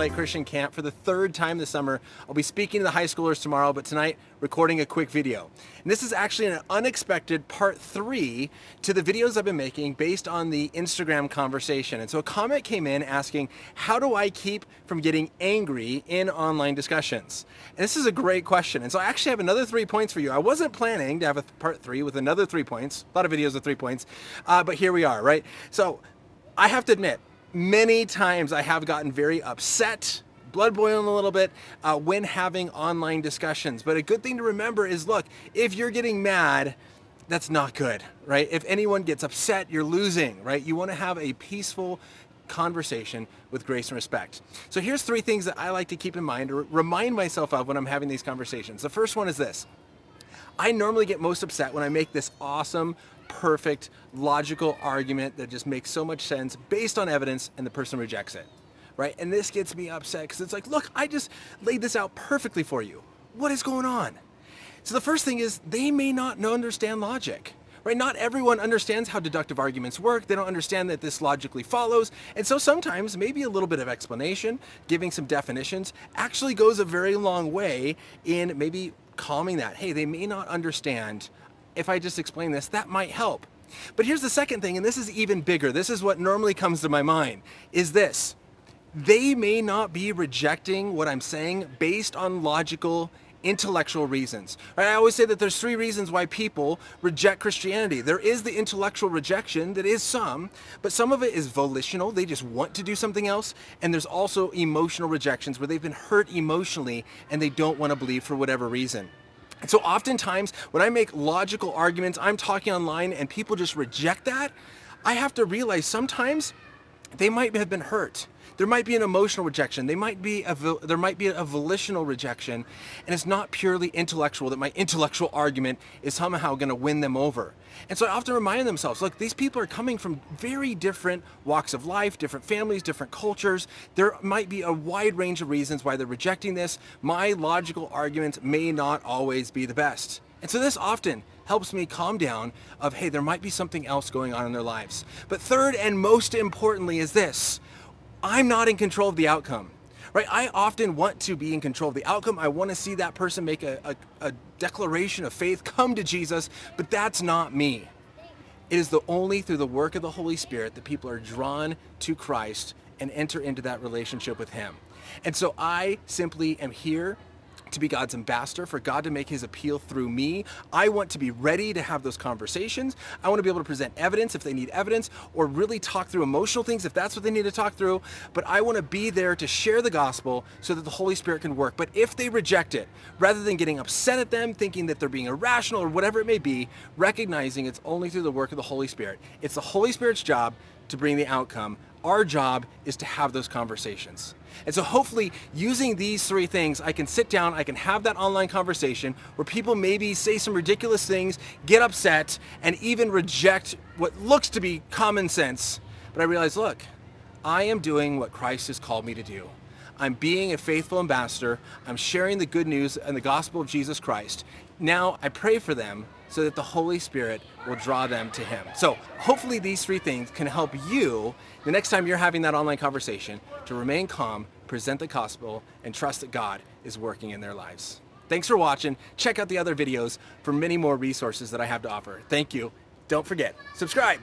Lake Christian Camp for the third time this summer. I'll be speaking to the high schoolers tomorrow, but tonight recording a quick video. And this is actually an unexpected part 3 to the videos I've been making based on the Instagram conversation. And so a comment came in asking, how do I keep from getting angry in online discussions? And this is a great question. And so I actually have another 3 points for you. I wasn't planning to have a part 3 with another 3 points, a lot of videos with 3 points, but here we are, right? So I have to admit, many times I have gotten very upset, blood boiling a little bit when having online discussions. But a good thing to remember is, look, if you're getting mad, that's not good, right? If anyone gets upset, you're losing, right? You want to have a peaceful conversation with grace and respect. So here's 3 things that I like to keep in mind or remind myself of when I'm having these conversations. The first one is this. I normally get most upset when I make this awesome, perfect, logical argument that just makes so much sense based on evidence and the person rejects it, right? And this gets me upset because it's like, look, I just laid this out perfectly for you. What is going on? So the first thing is they may not understand logic, right? Not everyone understands how deductive arguments work. They don't understand that this logically follows. And so sometimes maybe a little bit of explanation, giving some definitions actually goes a very long way in maybe calming that. Hey, they may not understand. If I just explain this, that might help. But here's the second thing, and this is even bigger. This is what normally comes to my mind, is this. They may not be rejecting what I'm saying based on logical, intellectual reasons. Right? I always say that there's 3 reasons why people reject Christianity. There is the intellectual rejection, that is some, but some of it is volitional. They just want to do something else. And there's also emotional rejections where they've been hurt emotionally and they don't want to believe for whatever reason. And so oftentimes when I make logical arguments, I'm talking online and people just reject that, I have to realize sometimes they might have been hurt. There might be an emotional rejection. There might be a volitional rejection, and it's not purely intellectual, that my intellectual argument is somehow going to win them over. And so I often remind themselves, look, these people are coming from very different walks of life, different families, different cultures. There might be a wide range of reasons why they're rejecting this. My logical arguments may not always be the best. And so this often helps me calm down of, hey, there might be something else going on in their lives. But third and most importantly is this. I'm not in control of the outcome, right? I often want to be in control of the outcome. I want to see that person make a declaration of faith, come to Jesus, but that's not me. It is only through the work of the Holy Spirit that people are drawn to Christ and enter into that relationship with Him. And so I simply am here to be God's ambassador, for God to make His appeal through me. I want to be ready to have those conversations. I want to be able to present evidence if they need evidence, or really talk through emotional things if that's what they need to talk through. But I want to be there to share the gospel so that the Holy Spirit can work. But if they reject it, rather than getting upset at them, thinking that they're being irrational or whatever it may be, recognizing it's only through the work of the Holy Spirit. It's the Holy Spirit's job to bring the outcome. Our job is to have those conversations. And so hopefully using these 3 things, I can sit down, I can have that online conversation where people maybe say some ridiculous things, get upset, and even reject what looks to be common sense. But I realize, look, I am doing what Christ has called me to do. I'm being a faithful ambassador. I'm sharing the good news and the gospel of Jesus Christ. Now I pray for them so that the Holy Spirit will draw them to Him. So hopefully these 3 things can help you the next time you're having that online conversation to remain calm, present the gospel, and trust that God is working in their lives. Thanks for watching. Check out the other videos for many more resources that I have to offer. Thank you. Don't forget, subscribe.